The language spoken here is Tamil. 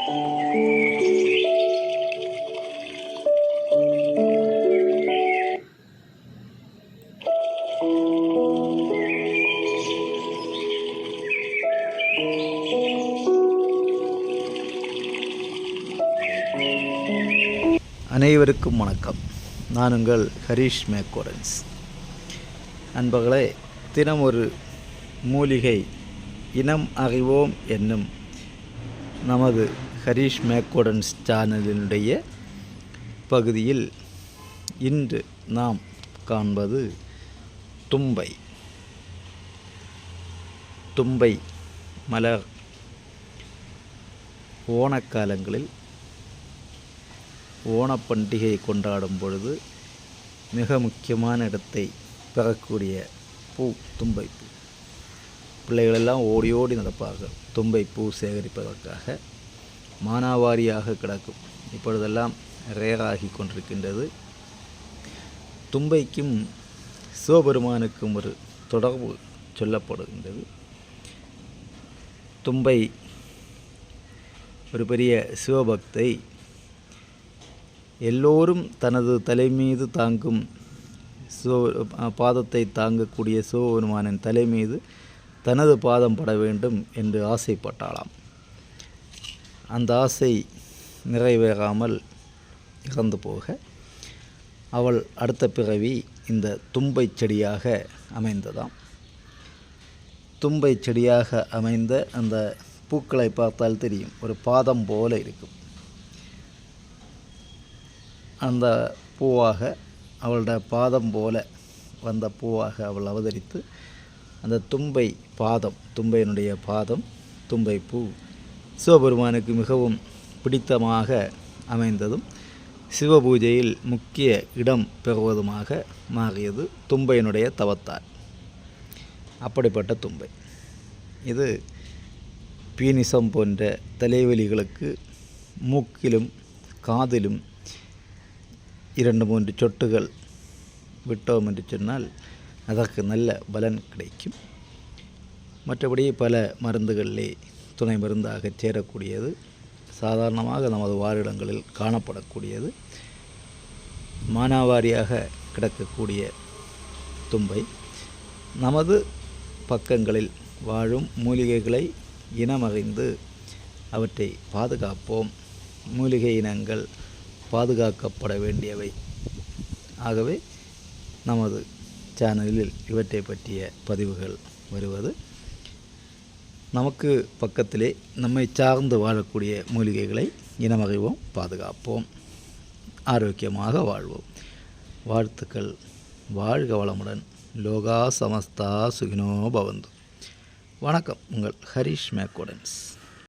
அனைவருக்கும் வணக்கம். நான் உங்கள் ஹரிஷ் மேக்கோடன்ஸ். நண்பர்களே, தினம் ஒரு மூலிகை இனம் அறிவோம் என்னும் நமது ஹரிஷ் மேக்கோடன்ஸ் சேனலினுடைய பகுதியில் இன்று நாம் காண்பது தும்பை. தும்பை மலர் ஓணக்காலங்களில் ஓணப்பண்டிகை கொண்டாடும் பொழுது மிக முக்கியமான இடத்தை பெறக்கூடிய பூ தும்பை பூ. பிள்ளைகளெல்லாம் ஓடி ஓடி நடப்பார்கள் தும்பை பூ சேகரிப்பதற்காக. மானாவாரியாக கிடக்கும். இப்பொழுதெல்லாம் ரேராகி கொண்டிருக்கின்றது. தும்பைக்கும் சிவபெருமானுக்கும் ஒரு தொடர்பு சொல்லப்படுகின்றது. தும்பை ஒரு பெரிய சிவபக்தை. எல்லோரும் தனது தலை மீது தாங்கும் பாதத்தை தாங்கக்கூடிய சிவபெருமானின் தலை மீது தனது பாதம் பட வேண்டும் என்று ஆசைப்பட்டாளாம். அந்த ஆசை நிறைவேறாமல் இறந்து போக அவள் அடுத்த பிறவி இந்த தும்பை செடியாக அமைந்ததாம். தும்பை செடியாக அமைந்த அந்த பூக்களை பார்த்தால் தெரியும், ஒரு பாதம் போல இருக்கும். அந்த பூவாக அவளோட பாதம் போல வந்த பூவாக அவள் அவதரித்து அந்த தும்பை பாதம், தும்பையினுடைய பாதம், தும்பை பூ சிவபெருமானுக்கு மிகவும் பிடித்தமாக அமைந்ததும் சிவபூஜையில் முக்கிய இடம் பெறுவதுமாக மாறியது தும்பையினுடைய தவத்தால். அப்படிப்பட்ட தும்பை இது பீனிசம் போன்ற தலைவலிகளுக்கு மூக்கிலும் காதிலும் 2-3 சொட்டுகள் விட்டோம் என்று சொன்னால் அதற்கு நல்ல பலன் கிடைக்கும். மற்றபடி பல மருந்துகளிலே துணை மருந்தாக சேரக்கூடியது. சாதாரணமாக நமது வாழிடங்களில் காணப்படக்கூடியது. மானாவாரியாக கிடக்கக்கூடிய தும்பை நமது பக்கங்களில் வாழும் மூலிகைகளை இனமறிந்து அவற்றை பாதுகாப்போம். மூலிகை இனங்கள் பாதுகாக்கப்பட வேண்டியவை. ஆகவே நமது சேனலில் இவற்றை பற்றிய பதிவுகள் வருவது. நமக்கு பக்கத்திலே நம்மை சார்ந்து வாழக்கூடிய மூலிகைகளை இனமறிவோம், பாதுகாப்போம், ஆரோக்கியமாக வாழ்வோம். வாழ்த்துக்கள். வாழ்க வளமுடன். லோகா சமஸ்தா சுகினோ பவந்து. வணக்கம். உங்கள் ஹரிஷ் மேக்கோடன்ஸ்.